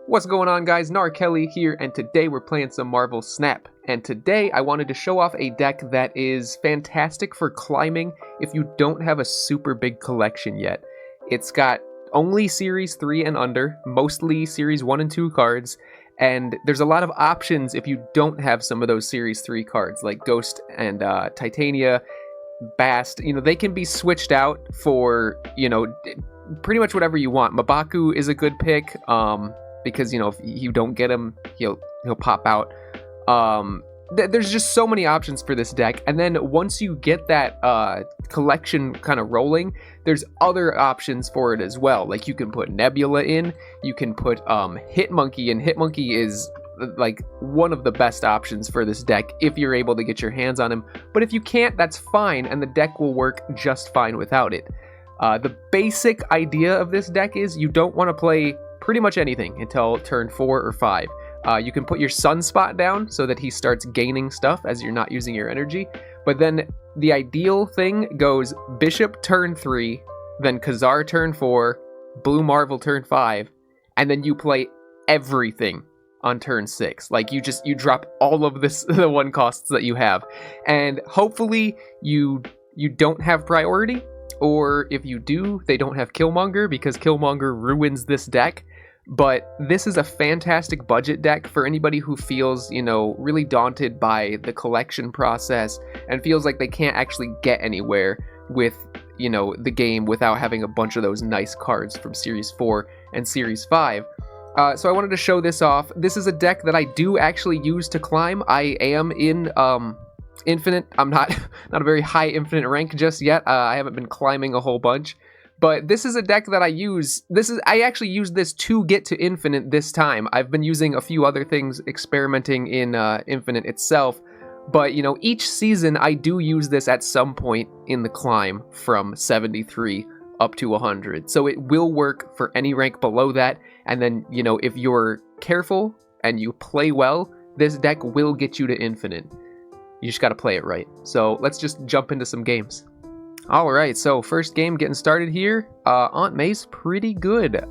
What's going on, guys? Kelly here, and today we're playing some Marvel Snap. And today I wanted to show off a deck that is fantastic for climbing if you don't have a super big collection yet. It's got only Series 3 and under, mostly Series 1 and 2 cards, and there's a lot of options if you don't have some of those Series 3 cards, like Ghost and Titania, Bast. You know, they can be switched out for, you know, pretty much whatever you want. M'Baku is a good pick, because, you know, if you don't get him, he'll pop out. There's just so many options for this deck, and then once you get that collection kind of rolling, there's other options for it as well. Like, you can put Nebula in, you can put Hitmonkey in. Hitmonkey is like one of the best options for this deck if you're able to get your hands on him, but if you can't, that's fine, and the deck will work just fine without it. The basic idea of this deck is you don't want to play pretty much anything until turn 4 or 5. You can put your Sunspot down so that he starts gaining stuff as you're not using your energy. But then the ideal thing goes Bishop turn 3, then Ka-Zar turn 4, Blue Marvel turn 5, and then you play everything on turn 6. Like, you drop all of the 1 costs that you have. And hopefully you don't have priority, or if you do, they don't have Killmonger, because Killmonger ruins this deck. But this is a fantastic budget deck for anybody who feels, you know, really daunted by the collection process and feels like they can't actually get anywhere with, you know, the game without having a bunch of those nice cards from Series 4 and Series 5. So I wanted to show this off. This is a deck that I do actually use to climb. I am in Infinite. I'm not a very high Infinite rank just yet. I haven't been climbing a whole bunch. But this is a deck that I use. I actually used this to get to Infinite this time. I've been using a few other things, experimenting in Infinite itself. But, you know, each season I do use this at some point in the climb from 73 up to 100. So it will work for any rank below that. And then, you know, if you're careful and you play well, this deck will get you to Infinite. You just got to play it right. So let's just jump into some games. Alright, so first game getting started here. Aunt May's pretty good.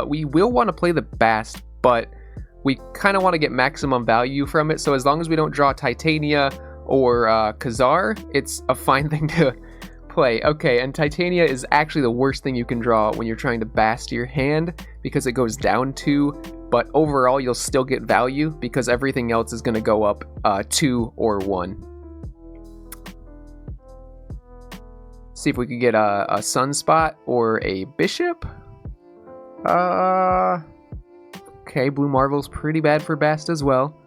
We will want to play the Bast, but we kind of want to get maximum value from it, so as long as we don't draw Titania or Ka-Zar, it's a fine thing to play. Okay, and Titania is actually the worst thing you can draw when you're trying to Bast your hand, because it goes down 2, but overall you'll still get value, because everything else is going to go up 2 or 1. See if we could get a Sunspot or a Bishop. Okay, Blue Marvel's pretty bad for Bast as well.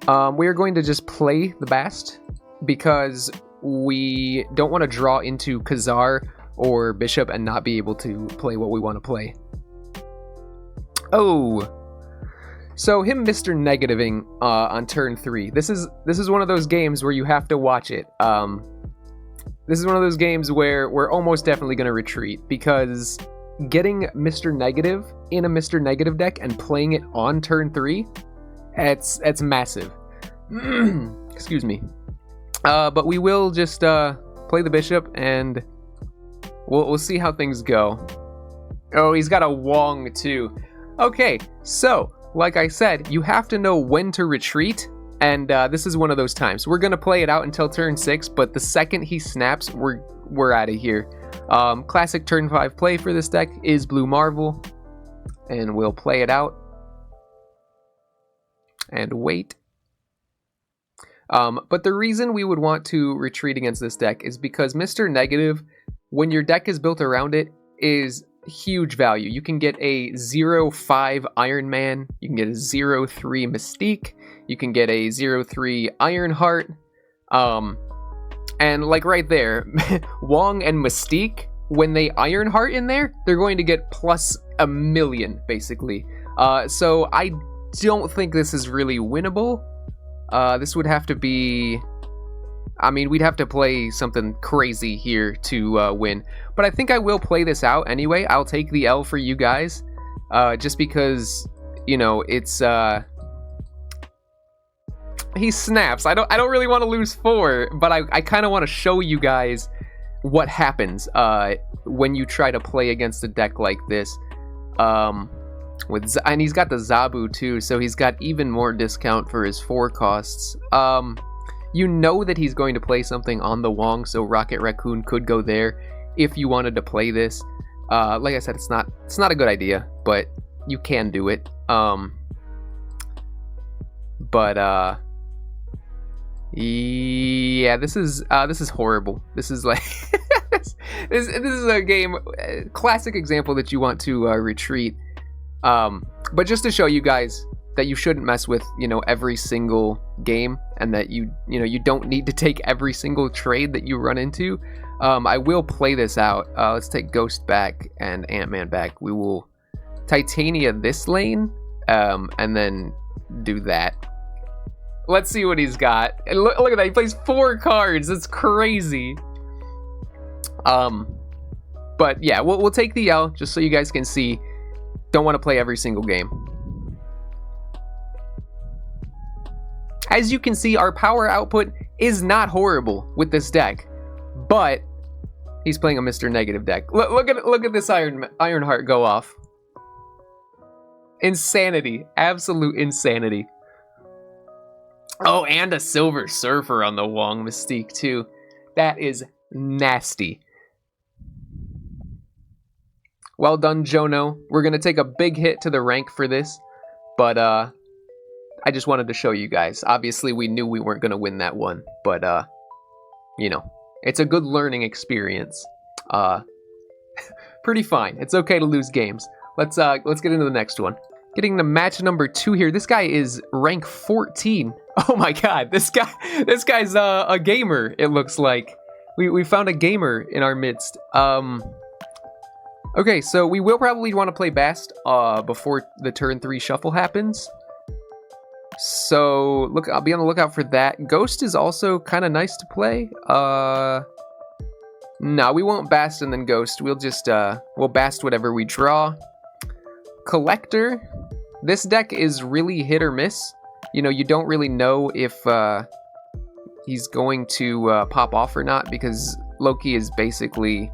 We are going to just play the Bast because we don't want to draw into Ka-Zar or Bishop and not be able to play what we want to play. Oh, so him Mr. Negativing on turn 3. This is one of those games where you have to watch it. This is one of those games where we're almost definitely going to retreat, because getting Mr. Negative in a Mr. Negative deck and playing it on turn 3, it's massive. Excuse me. But we will just play the Bishop, and we'll see how things go. Oh, he's got a Wong too. Okay, so like I said, you have to know when to retreat. And this is one of those times. We're going to play it out until turn 6, but the second he snaps, we're out of here. Classic turn 5 play for this deck is Blue Marvel. And we'll play it out. And wait. But the reason we would want to retreat against this deck is because Mr. Negative, when your deck is built around it, is huge value. You can get a 0-5 Iron Man. You can get a 0-3 Mystique. You can get a 0-3 Ironheart. And like right there, Wong and Mystique, when they Ironheart in there, they're going to get plus 1,000,000, basically. So I don't think this is really winnable. This would have to be... I mean, we'd have to play something crazy here to win. But I think I will play this out anyway. I'll take the L for you guys. Just because, you know, it's... He snaps. I don't really want to lose 4, but I kind of want to show you guys what happens when you try to play against a deck like this. And he's got the Zabu too, so he's got even more discount for his 4 costs. You know that he's going to play something on the Wong, so Rocket Raccoon could go there if you wanted to play this. Like I said, it's not a good idea, but you can do it. Yeah, this is horrible. This is like this is a game, classic example that you want to retreat. But just to show you guys that you shouldn't mess with, every single game, and that you don't need to take every single trade that you run into. I will play this out. Let's take Ghost back and Ant-Man back. We will Titania this lane, and then do that. Let's see what he's got. And look at that, he plays 4 cards. That's crazy. But yeah, we'll take the L just so you guys can see. Don't want to play every single game. As you can see, our power output is not horrible with this deck, but he's playing a Mr. Negative deck. Look at this Ironheart go off. Insanity, absolute insanity. Oh, and a Silver Surfer on the Wong Mystique too. That is nasty. Well done, Jono. We're gonna take a big hit to the rank for this, but I just wanted to show you guys. Obviously, we knew we weren't gonna win that one, but it's a good learning experience. Pretty fine. It's okay to lose games. Let's get into the next one. Getting to match number 2 here. This guy is rank 14. Oh my god, this guy's a gamer, it looks like. We found a gamer in our midst. Okay, so we will probably want to play Bast before the turn 3 shuffle happens. So I'll be on the lookout for that. Ghost is also kind of nice to play. No, we won't Bast and then Ghost. We'll just we'll Bast whatever we draw. Collector. This deck is really hit or miss. You don't really know if he's going to pop off or not, because Loki is basically,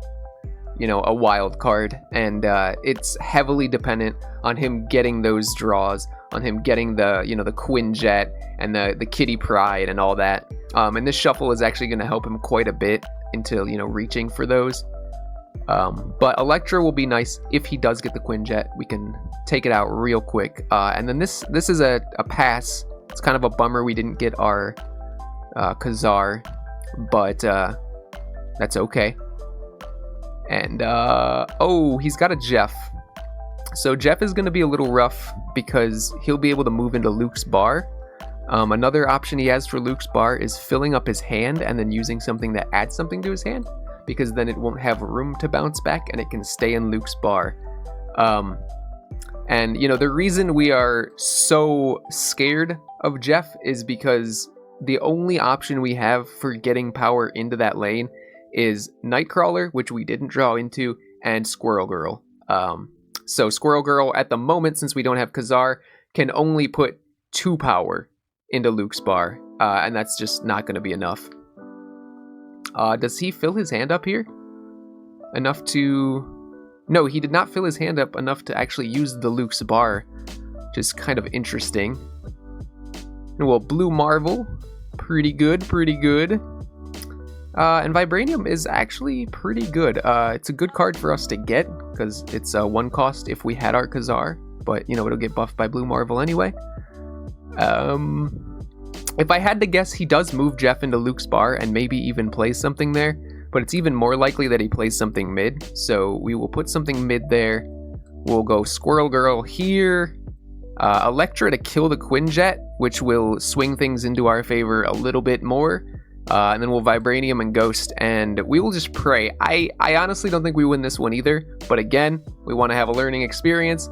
a wild card, and it's heavily dependent on him getting those draws, on him getting the, the Quinjet and the Kitty Pride and all that. And this shuffle is actually going to help him quite a bit into, reaching for those. But Elektra will be nice if he does get the Quinjet. We can take it out real quick. And then this is a pass. It's kind of a bummer we didn't get our Ka-Zar, but that's okay. And oh, he's got a Jeff. So Jeff is going to be a little rough because he'll be able to move into Luke's bar. Another option he has for Luke's bar is filling up his hand and then using something that adds something to his hand, because then it won't have room to bounce back and it can stay in Luke's bar. And the reason we are so scared of Jeff is because the only option we have for getting power into that lane is Nightcrawler, which we didn't draw into, and Squirrel Girl. So Squirrel Girl, at the moment, since we don't have Ka-Zar, can only put 2 power into Luke's bar, and that's just not going to be enough. Does he fill his hand up here? Enough to... No, he did not fill his hand up enough to actually use the Luke's bar, which is kind of interesting. And well, Blue Marvel, pretty good, pretty good. And Vibranium is actually pretty good. It's a good card for us to get, because it's 1 cost if we had our Ka-Zar, but, it'll get buffed by Blue Marvel anyway. If I had to guess, he does move Jeff into Luke's bar and maybe even plays something there, but it's even more likely that he plays something mid, so we will put something mid there. We'll go Squirrel Girl here, Elektra to kill the Quinjet, which will swing things into our favor a little bit more, and then we'll Vibranium and Ghost, and we will just pray. I honestly don't think we win this one either, but again, we want to have a learning experience.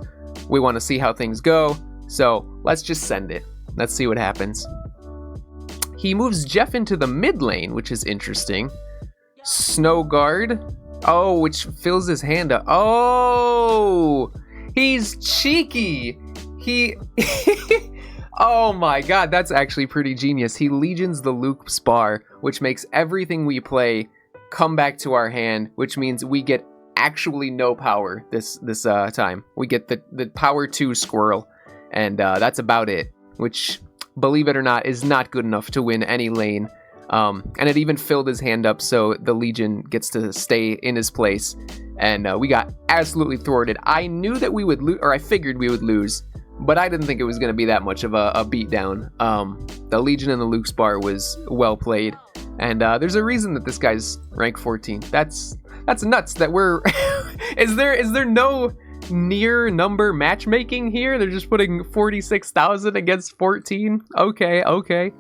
We want to see how things go, so let's just send it. Let's see what happens. He moves Jeff into the mid lane, which is interesting. Snow Guard. Oh, which fills his hand up. Oh, he's cheeky. He... Oh my god, that's actually pretty genius. He Legions the Luke's bar, which makes everything we play come back to our hand, which means we get actually no power this time. We get the power 2 Squirrel, and that's about it, which, believe it or not, is not good enough to win any lane. And it even filled his hand up so the Legion gets to stay in his place, and we got absolutely thwarted. I knew that we would lose, or I figured we would lose, but I didn't think it was going to be that much of a beatdown. The Legion and the Luke's bar was well played, and there's a reason that this guy's rank 14. That's nuts that we're... Is there no near number matchmaking here? They're just putting 46,000 against 14? Okay.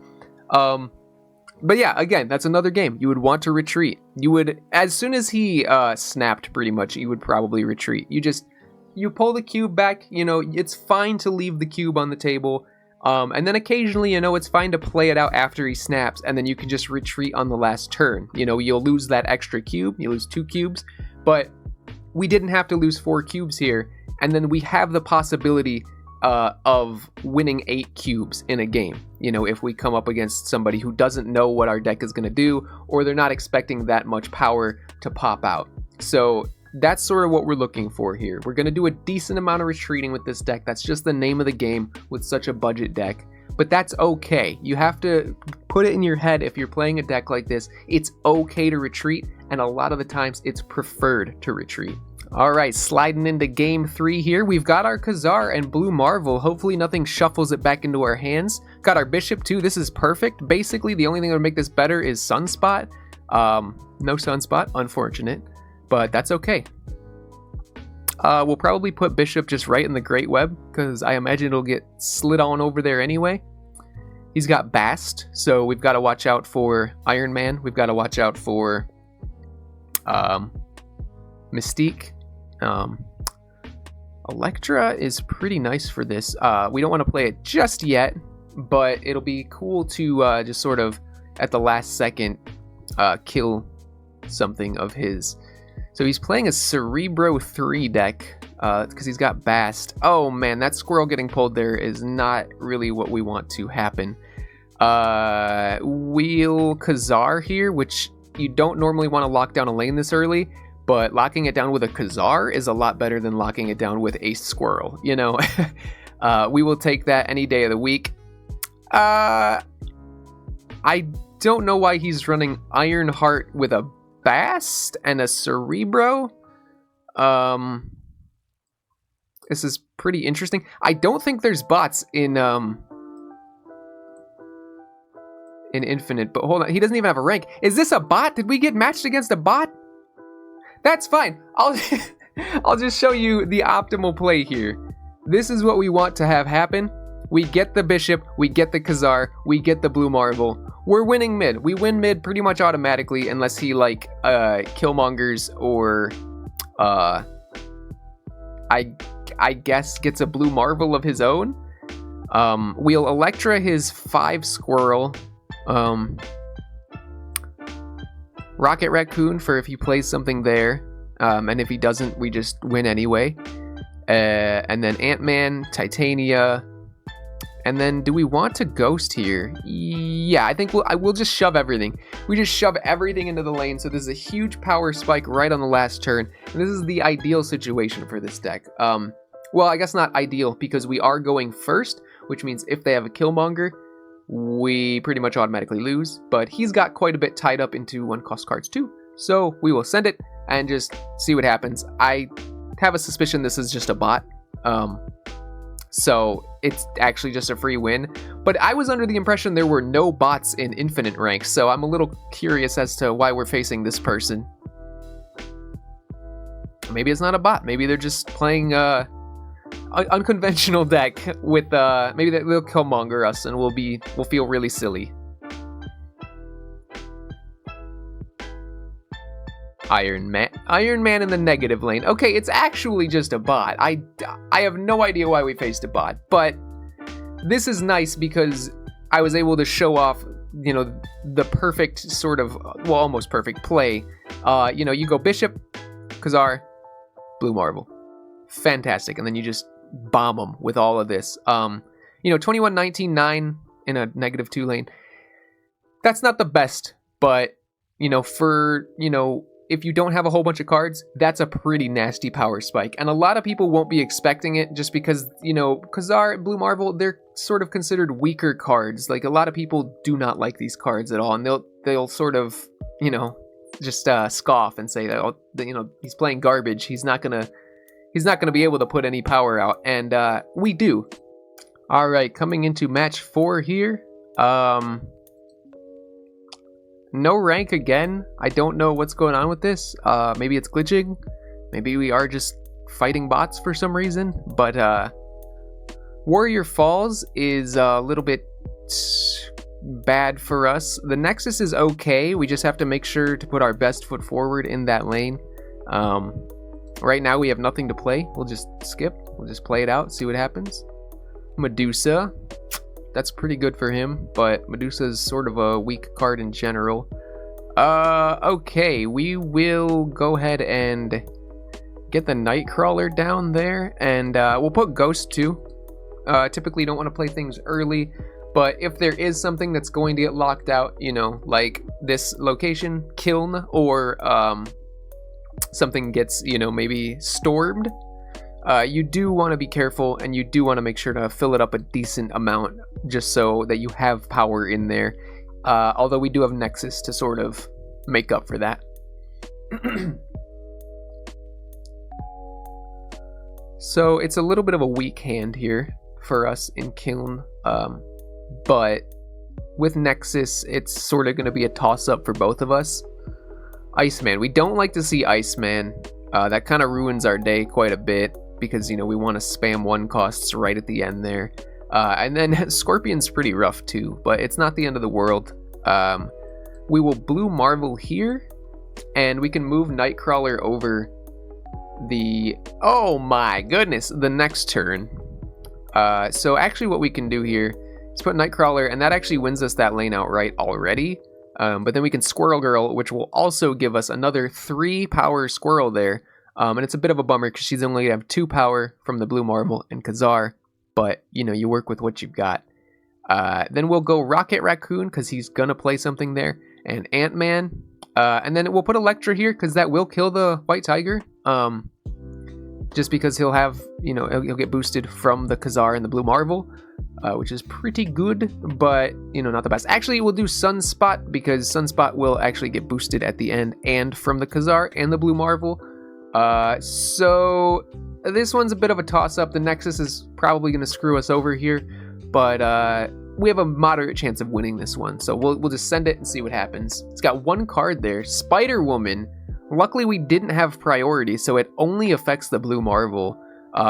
But yeah, again, that's another game. You would want to retreat. You would, as soon as he snapped, pretty much, you would probably retreat. You pull the cube back, it's fine to leave the cube on the table. And then occasionally, it's fine to play it out after he snaps, and then you can just retreat on the last turn. You'll lose that extra cube, you lose 2 cubes, but we didn't have to lose 4 cubes here, and then we have the possibility of winning 8 cubes in a game, if we come up against somebody who doesn't know what our deck is going to do, or they're not expecting that much power to pop out. So that's sort of what we're looking for here. We're going to do a decent amount of retreating with this deck. That's just the name of the game with such a budget deck. But that's okay. You have to put it in your head, if you're playing a deck like this, it's okay to retreat, and a lot of the times it's preferred to retreat. Alright, sliding into game 3 here. We've got our Ka-Zar and Blue Marvel. Hopefully nothing shuffles it back into our hands. Got our Bishop too. This is perfect. Basically, the only thing that would make this better is Sunspot. No Sunspot, unfortunate. But that's okay. We'll probably put Bishop just right in the Great Web, because I imagine it'll get slid on over there anyway. He's got Bast, so we've got to watch out for Iron Man. We've got to watch out for Mystique. Elektra is pretty nice for this. We don't want to play it just yet, but it'll be cool to just sort of, at the last second, kill something of his. So he's playing a Cerebro 3 deck, because he's got Bast. Oh man, that squirrel getting pulled there is not really what we want to happen. Wheel Ka-Zar here, which you don't normally want to lock down a lane this early, but locking it down with a Ka-Zar is a lot better than locking it down with a squirrel, We will take that any day of the week. I don't know why he's running Ironheart with a Bast and a Cerebro. This is pretty interesting. I don't think there's bots in Infinite, but hold on, he doesn't even have a rank. Is this a bot? Did we get matched against a bot? That's fine. I'll just show you the optimal play here. This is what we want to have happen. We get the Bishop, we get the Ka-Zar, we get the Blue Marvel. We're winning mid. We win mid pretty much automatically, unless he killmongers or I guess gets a Blue Marvel of his own. We'll Elektra his 5 Squirrel. Rocket Raccoon for if he plays something there. And if he doesn't, we just win anyway. And then Ant-Man, Titania. And then do we want to Ghost here? Yeah, I think we'll just shove everything. We just shove everything into the lane, so there's a huge power spike right on the last turn. And this is the ideal situation for this deck. Well, I guess not ideal, because we are going first, which means if they have a Killmonger, we pretty much automatically lose. But he's got quite a bit tied up into 1-cost cards too. So we will send it and just see what happens. I have a suspicion this is just a bot. So it's actually just a free win. But I was under the impression there were no bots in Infinite rank, so I'm a little curious as to why we're facing this person. Maybe it's not a bot. Maybe they're just playing unconventional deck with maybe they'll Killmonger us and we'll feel really silly. Iron Man in the negative lane. Okay, it's actually just a bot. I have no idea why we faced a bot, but this is nice because I was able to show off, the perfect sort of, well, almost perfect play. You go Bishop, Ka-Zar, Blue Marvel. Fantastic. And then you just bomb them with all of this. 21, 19, 9 in a -2 lane. That's not the best, but, for, if you don't have a whole bunch of cards, that's a pretty nasty power spike. And a lot of people won't be expecting it just because, you know, Ka-Zar, Blue Marvel, they're sort of considered weaker cards. Like, a lot of people do not like these cards at all, and they'll sort of, you know, just scoff and say that, oh, you know, he's playing garbage. He's not gonna be able to put any power out, and we do. All right, coming into match 4 here. No rank again. I don't know what's going on with this. Maybe it's glitching. Maybe we are just fighting bots for some reason. But Warrior Falls is a little bit bad for us. The Nexus is okay. We just have to make sure to put our best foot forward in that lane. Right now we have nothing to play. We'll just skip. We'll just play it out, see what happens. Medusa. That's pretty good for him, but Medusa is sort of a weak card in general. Okay, we will go ahead and get the Nightcrawler down there, and we'll put Ghost too. Typically don't want to play things early, but if there is something that's going to get locked out, you know, like this location, Kiln, or something gets, you know, maybe stormed, you do want to be careful, and you do want to make sure to fill it up a decent amount just so that you have power in there. Although we do have Nexus to sort of make up for that. So it's a little bit of a weak hand here for us in Kiln, but with Nexus, it's sort of going to be a toss-up for both of us. Iceman. We don't like to see Iceman. That kind of ruins our day quite a bit, because, you know, we want to spam 1 costs right at the end there. And then Scorpion's pretty rough too, but it's not the end of the world. We will Blue Marvel here, and we can move Nightcrawler over the... Oh my goodness, the next turn. So actually what we can do here is put Nightcrawler, and that actually wins us that lane outright already. But then we can Squirrel Girl, which will also give us another 3 power Squirrel there. And it's a bit of a bummer because she's only going to have 2 power from the Blue Marvel and Ka-Zar. But, you know, you work with what you've got. Then we'll go Rocket Raccoon because he's going to play something there. And Ant-Man. And then we'll put Elektra here because that will kill the White Tiger. Just because he'll have, you know, he'll get boosted from the Ka-Zar and the Blue Marvel. Which is pretty good, but, you know, not the best. Actually, we'll do Sunspot because Sunspot will actually get boosted at the end and from the Ka-Zar and the Blue Marvel. So this one's a bit of a toss-up. The Nexus is probably going to screw us over here, but we have a moderate chance of winning this one. So we'll just send it and see what happens. It's got 1 card there, Spider-Woman. Luckily, we didn't have priority, so it only affects the Blue Marvel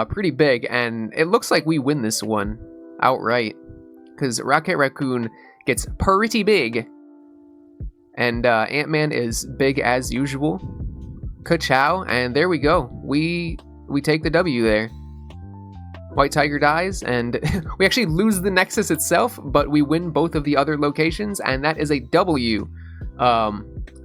pretty big, and it looks like we win this one outright because Rocket Raccoon gets pretty big, and Ant-Man is big as usual. Ka-chow, and there we go. We take the W there. White Tiger dies, and we actually lose the Nexus itself, but we win both of the other locations, and that is a W.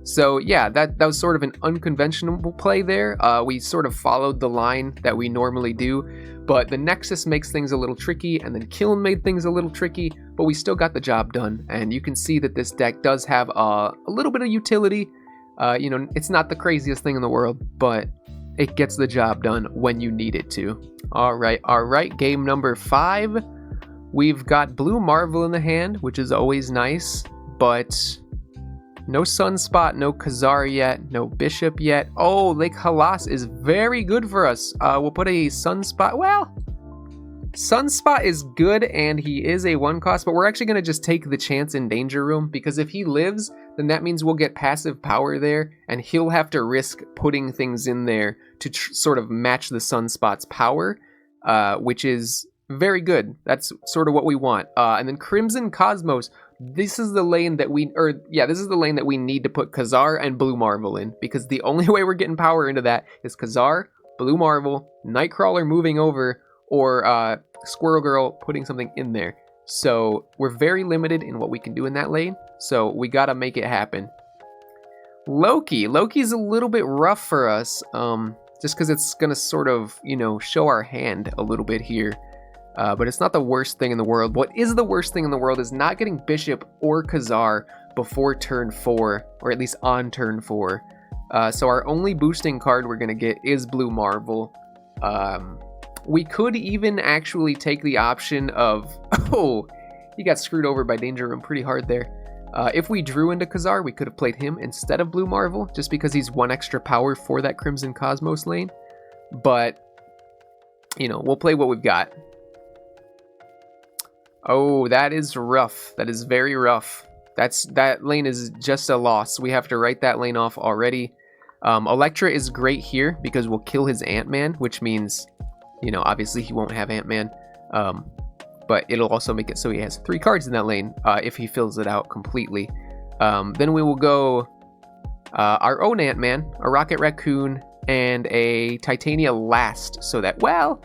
So yeah, that was sort of an unconventional play there. We sort of followed the line that we normally do, but the Nexus makes things a little tricky, and then Kiln made things a little tricky, but we still got the job done. And you can see that this deck does have a little bit of utility. You know, it's not the craziest thing in the world, but it gets the job done when you need it to. All right, game number 5. We've got Blue Marvel in the hand, which is always nice, but no Sunspot, no Ka-Zar yet, no Bishop yet. Oh, Lake Halas is very good for us. We'll put a Sunspot. Well, Sunspot is good, and he is a 1 cost, but we're actually going to just take the chance in Danger Room, because if he lives, then that means we'll get passive power there, and he'll have to risk putting things in there to sort of match the Sunspot's power, which is very good. That's sort of what we want. And then Crimson Cosmos. This is the lane that we need to put Ka-Zar and Blue Marvel in, because the only way we're getting power into that is Ka-Zar, Blue Marvel, Nightcrawler moving over, or Squirrel Girl putting something in there. So we're very limited in what we can do in that lane, so we gotta make it happen. Loki's a little bit rough for us, just because it's gonna sort of, you know, show our hand a little bit here. But it's not the worst thing in the world. What is the worst thing in the world is not getting Bishop or Ka-Zar before turn 4, or at least on turn 4. So our only boosting card we're going to get is Blue Marvel. We could even actually take the option of... Oh, he got screwed over by Danger Room pretty hard there. If we drew into Ka-Zar, we could have played him instead of Blue Marvel, just because he's 1 extra power for that Crimson Cosmos lane. But, you know, we'll play what we've got. Oh, that is rough. That is very rough. That lane is just a loss. We have to write that lane off already. Elektra is great here because we'll kill his Ant-Man, which means, you know, obviously he won't have Ant-Man. But it'll also make it so he has 3 cards in that lane if he fills it out completely. Then we will go our own Ant-Man, a Rocket Raccoon, and a Titania last, so that, well,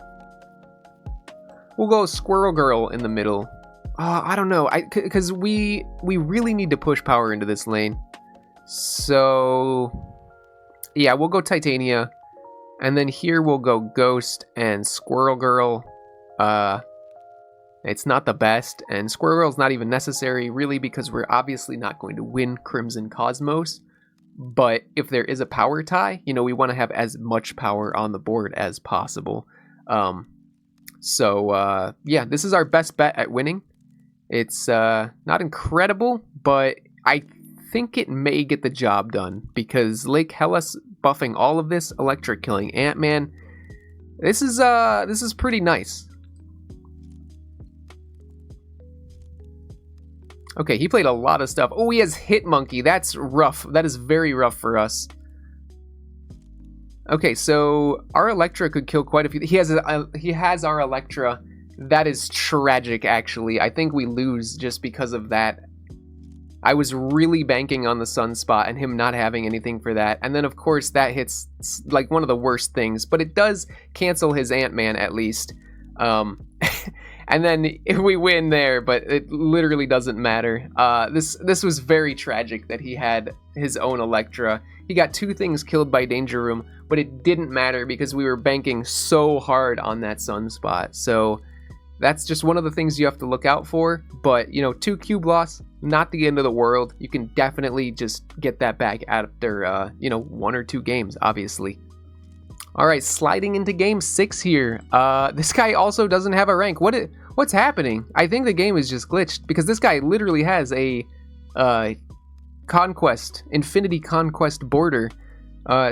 we'll go Squirrel Girl in the middle. I don't know, because we really need to push power into this lane. So, yeah, we'll go Titania, and then here we'll go Ghost and Squirrel Girl. It's not the best, and Squirrel Girl's not even necessary, really, because we're obviously not going to win Crimson Cosmos. But if there is a power tie, you know, we want to have as much power on the board as possible. So, yeah, this is our best bet at winning. It's not incredible, but I think it may get the job done, because Lake Hellas buffing all of this, Elektra killing Ant-Man. This is pretty nice. Okay, he played a lot of stuff. Oh, he has Hit Monkey. That's rough. That is very rough for us. Okay, so our Elektra could kill quite a few. He has our Elektra. That is tragic, actually. I think we lose just because of that. I was really banking on the Sunspot and him not having anything for that. And then, of course, that hits like one of the worst things. But it does cancel his Ant-Man, at least. And then if we win there, but it literally doesn't matter. This was very tragic that he had his own Elektra. He got 2 things killed by Danger Room, but it didn't matter because we were banking so hard on that Sunspot. So that's just one of the things you have to look out for. But, you know, 2 cube loss, not the end of the world. You can definitely just get that back after, you know, 1 or 2 games, obviously. All right, sliding into game 6 here. This guy also doesn't have a rank. What's happening? I think the game is just glitched because this guy literally has a Infinity Conquest border.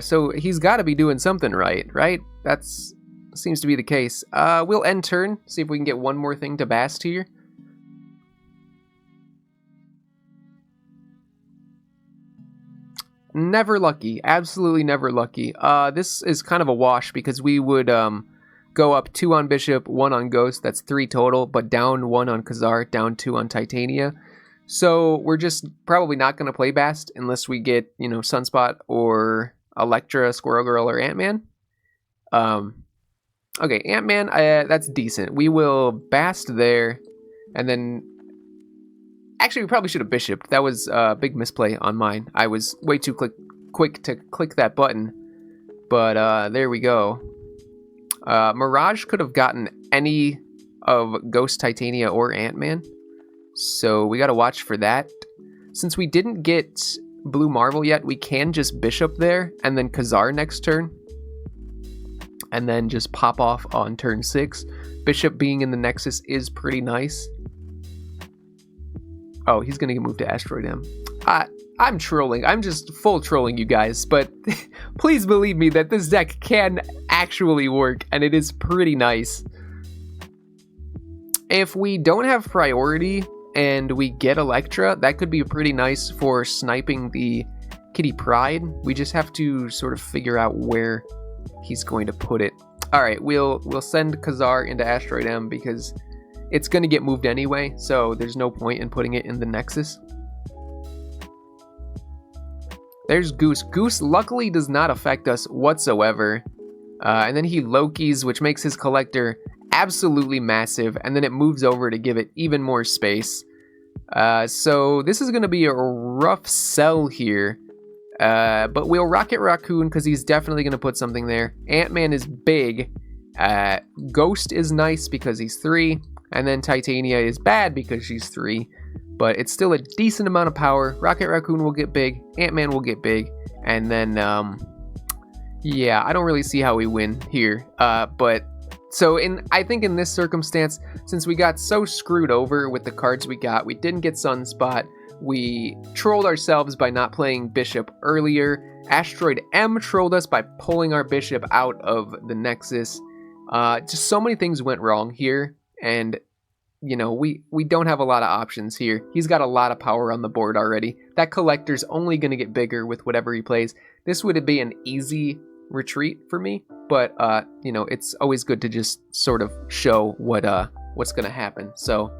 So he's got to be doing something right? That seems to be the case. We'll end turn, see if we can get one more thing to Bast here. Never lucky. Absolutely never lucky. This is kind of a wash because we would go up 2 on Bishop, 1 on Ghost. That's 3 total, but down 1 on Ka-Zar, down 2 on Titania. So we're just probably not going to play Bast unless we get, you know, Sunspot or Elektra, Squirrel Girl, or Ant-Man. Okay, Ant-Man, that's decent. We will Bast there, and then... Actually, we probably should have Bishoped. That was a big misplay on mine. I was way too quick to click that button. But there we go. Mirage could have gotten any of Ghost, Titania, or Ant-Man. So we got to watch for that. Since we didn't get Blue Marvel yet, we can just Bishop there, and then Ka-Zar next turn. And then just pop off on turn 6. Bishop being in the Nexus is pretty nice. Oh, he's going to get moved to Asteroid M. I'm trolling. I'm just full trolling you guys. But please believe me that this deck can actually work. And it is pretty nice. If we don't have priority and we get Elektra, that could be pretty nice for sniping the Kitty Pryde. We just have to sort of figure out where he's going to put it. Alright, we'll send Ka-Zar into Asteroid M because... it's going to get moved anyway, so there's no point in putting it in the Nexus. There's Goose. Goose luckily does not affect us whatsoever. And then he Lokis, which makes his collector absolutely massive, and then it moves over to give it even more space. So this is going to be a rough sell here. But we'll Rocket Raccoon because he's definitely going to put something there. Ant-Man is big. Ghost is nice because he's 3. And then Titania is bad because she's 3. but it's still a decent amount of power. Rocket Raccoon will get big, Ant-Man will get big, and then, yeah, I don't really see how we win here. But so I think in this circumstance, since we got so screwed over with the cards we got, we didn't get Sunspot, we trolled ourselves by not playing Bishop earlier, Asteroid M trolled us by pulling our Bishop out of the Nexus. Just so many things went wrong here, and you know, we don't have a lot of options here. He's got a lot of power on the board already. That Collector's only going to get bigger with whatever he plays. This would be an easy retreat for me, but you know, it's always good to just sort of show what's going to happen. So,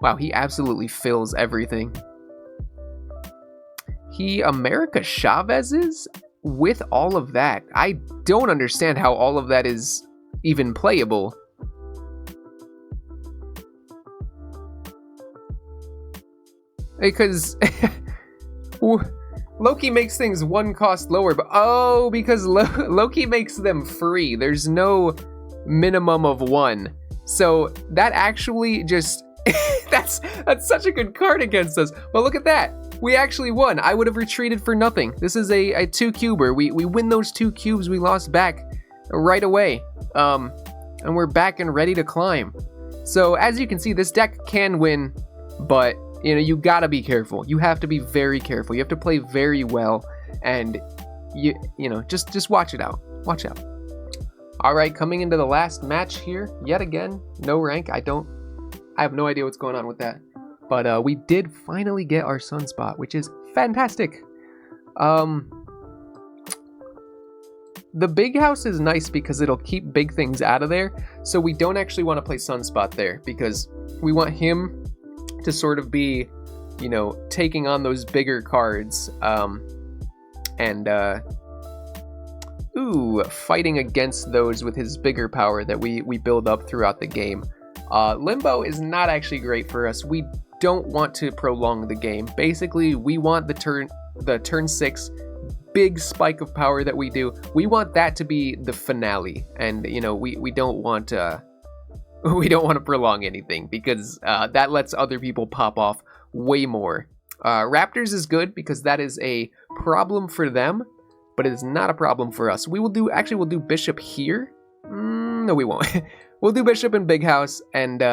wow, he absolutely fills everything. He America Chavez's with all of that. I don't understand how all of that is even playable. Because Loki makes things one cost lower, but because Loki makes them free. There's no minimum of one. So that actually just that's such a good card against us. Well, look at that. We actually won. I would have retreated for nothing. This is a 2-cuber. We win those 2 cubes we lost back right away. And we're back and ready to climb. So as you can see, this deck can win, but you know, you gotta be careful. You have to be very careful. You have to play very well, and you know, just watch it out. Watch out. All right, coming into the last match here, yet again, no rank. I have no idea what's going on with that. But we did finally get our Sunspot, which is fantastic. The big house is nice because it'll keep big things out of there. So we don't actually want to play Sunspot there because we want him to sort of be, you know, taking on those bigger cards. Fighting against those with his bigger power that we build up throughout the game. Limbo is not actually great for us. We don't want to prolong the game. Basically, we want the turn 6 big spike of power that we do. We want that to be the finale, and you know, we don't want to prolong anything because that lets other people pop off way more. Raptors is good because that is a problem for them, but it is not a problem for us. We'll do Bishop here. No, we won't. We'll do Bishop in Big House, and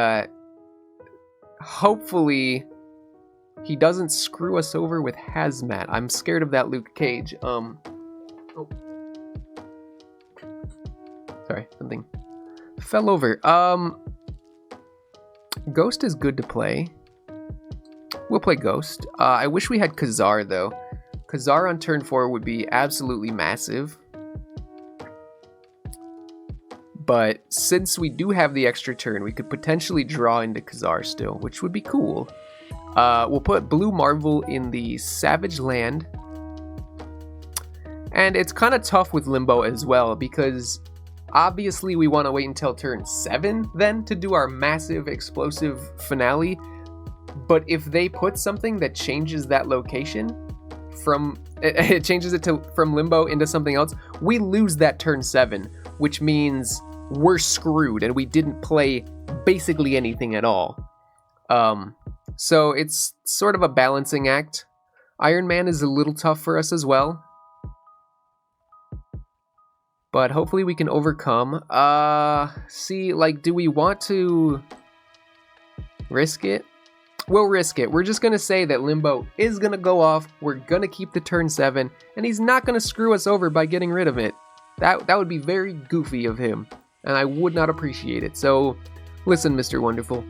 hopefully he doesn't screw us over with Hazmat. I'm scared of that Luke Cage. Sorry, something fell over. Ghost is good to play. We'll play Ghost. I wish we had Ka-Zar though. Ka-Zar on turn 4 would be absolutely massive. But since we do have the extra turn, we could potentially draw into Ka-Zar still, which would be cool. We'll put Blue Marvel in the Savage Land. And it's kind of tough with Limbo as well, because obviously we want to wait until turn 7 then to do our massive explosive finale. But if they put something that changes that location from from Limbo into something else, we lose that turn 7, which means we're screwed and we didn't play basically anything at all. So it's sort of a balancing act. Iron Man is a little tough for us as well, but hopefully we can overcome. See, like, do we want to risk it? We'll risk it. We're just gonna say that Limbo is gonna go off, we're gonna keep the turn 7, and he's not gonna screw us over by getting rid of it. That would be very goofy of him, and I would not appreciate it. So listen, Mr. Wonderful,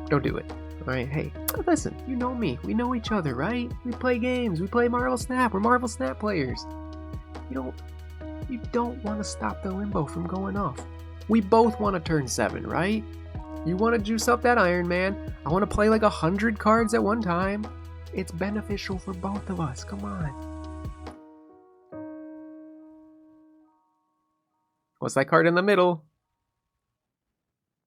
don't do it. Alright, hey, listen, you know me, we know each other, right? We play games, we play Marvel Snap, we're Marvel Snap players. You don't want to stop the Limbo from going off. We both want to turn 7, right? You want to juice up that Iron Man, I want to play like 100 cards at one time. It's beneficial for both of us, come on. What's that card in the middle?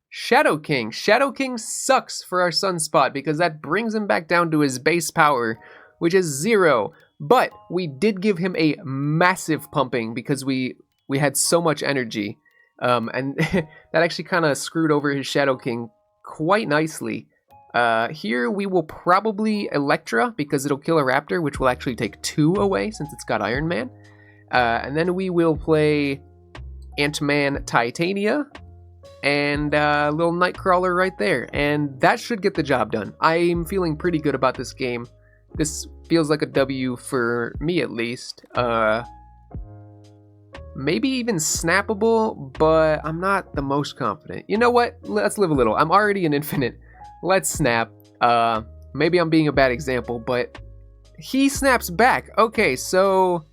Shadow King. Shadow King sucks for our Sunspot because that brings him back down to his base power, which is 0. But we did give him a massive pumping because we had so much energy. And that actually kind of screwed over his Shadow King quite nicely. Here we will probably Elektra, because it'll kill a raptor, which will actually take 2 away since it's got Iron Man. And then we will play Ant-Man Titania, and little Nightcrawler right there. And that should get the job done. I'm feeling pretty good about this game. This feels like a W for me, at least. Maybe even snappable, but I'm not the most confident. You know what? Let's live a little. I'm already an infinite. Let's snap. Maybe I'm being a bad example, but he snaps back. Okay, so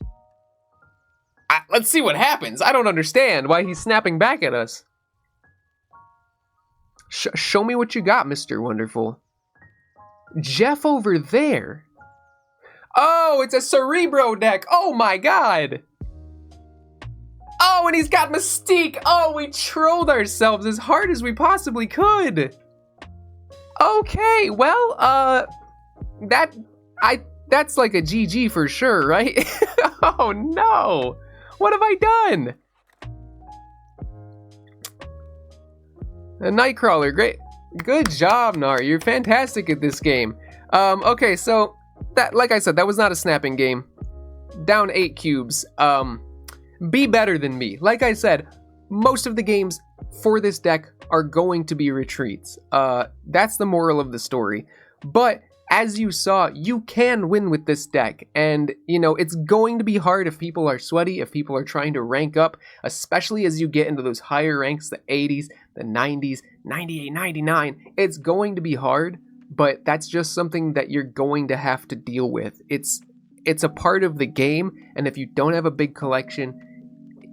let's see what happens. I don't understand why he's snapping back at us. Show me what you got, Mr. Wonderful. Jeff over there. Oh, it's a Cerebro deck. Oh my god. Oh, and he's got Mystique. Oh, we trolled ourselves as hard as we possibly could. Okay, well, that's like a GG for sure, right? Oh no. What have I done? A Nightcrawler, great. Good job, Nar. You're fantastic at this game. Okay, so that, like I said, that was not a snapping game. Down 8 cubes. Be better than me. Like I said, most of the games for this deck are going to be retreats. That's the moral of the story. But as you saw, you can win with this deck. And, you know, it's going to be hard if people are sweaty, if people are trying to rank up, especially as you get into those higher ranks, the 80s, the 90s, 98, 99. It's going to be hard, but that's just something that you're going to have to deal with. It's a part of the game, and if you don't have a big collection,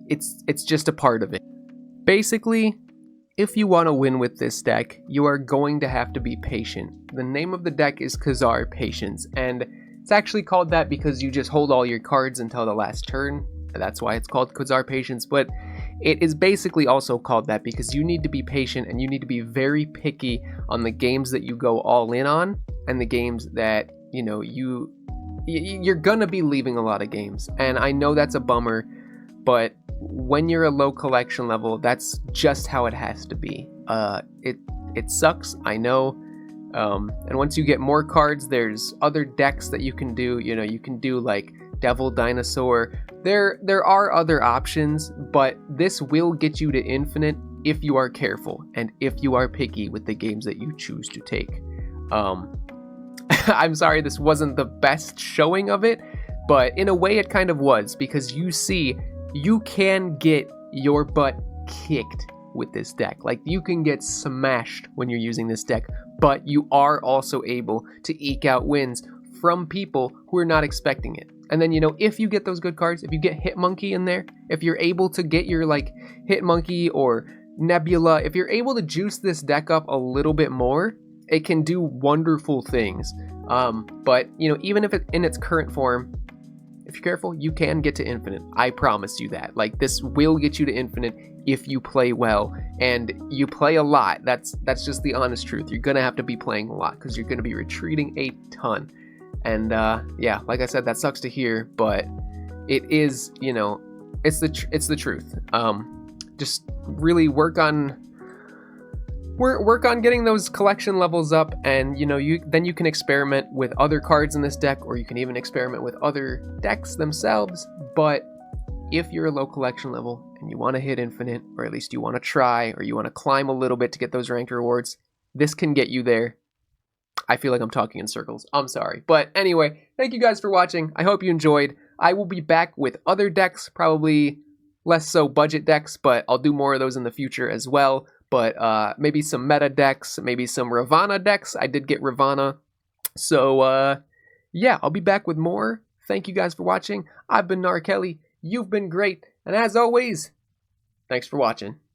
it's just a part of it. Basically, if you want to win with this deck, you are going to have to be patient. The name of the deck is Ka-Zar Patience, and it's actually called that because you just hold all your cards until the last turn. That's why it's called Ka-Zar Patience, but it is basically also called that because you need to be patient and you need to be very picky on the games that you go all in on and the games that, you know, you're gonna be leaving a lot of games. And I know that's a bummer, but when you're a low collection level, that's just how it has to be. It sucks, I know. And once you get more cards, there's other decks that you can do. You know, you can do like Devil Dinosaur. There are other options, but this will get you to infinite if you are careful and if you are picky with the games that you choose to take. I'm sorry this wasn't the best showing of it, but in a way it kind of was, because you see, you can get your butt kicked with this deck. Like, you can get smashed when you're using this deck, but you are also able to eke out wins from people who are not expecting it. And then, you know, if you get those good cards, if you get Hitmonkey in there, if you're able to get your, like, Hitmonkey or Nebula, if you're able to juice this deck up a little bit more, it can do wonderful things. But, you know, even if it's in its current form, if you're careful, you can get to infinite. I promise you that. Like, this will get you to infinite if you play well, and you play a lot. That's just the honest truth. You're gonna have to be playing a lot because you're gonna be retreating a ton. And yeah, like I said, that sucks to hear, but it is, you know, it's the truth. Just really work on getting those collection levels up, and you know, you can experiment with other cards in this deck, or you can even experiment with other decks themselves. But if you're a low collection level and you want to hit infinite, or at least you want to try, or you want to climb a little bit to get those ranked rewards, this can get you there. I feel like I'm talking in circles. I'm sorry. But anyway, thank you guys for watching. I hope you enjoyed. I will be back with other decks, probably less so budget decks, but I'll do more of those in the future as well. But maybe some meta decks, maybe some Ravana decks. I did get Ravana. So yeah, I'll be back with more. Thank you guys for watching. I've been Nar Kelly. You've been great. And as always, thanks for watching.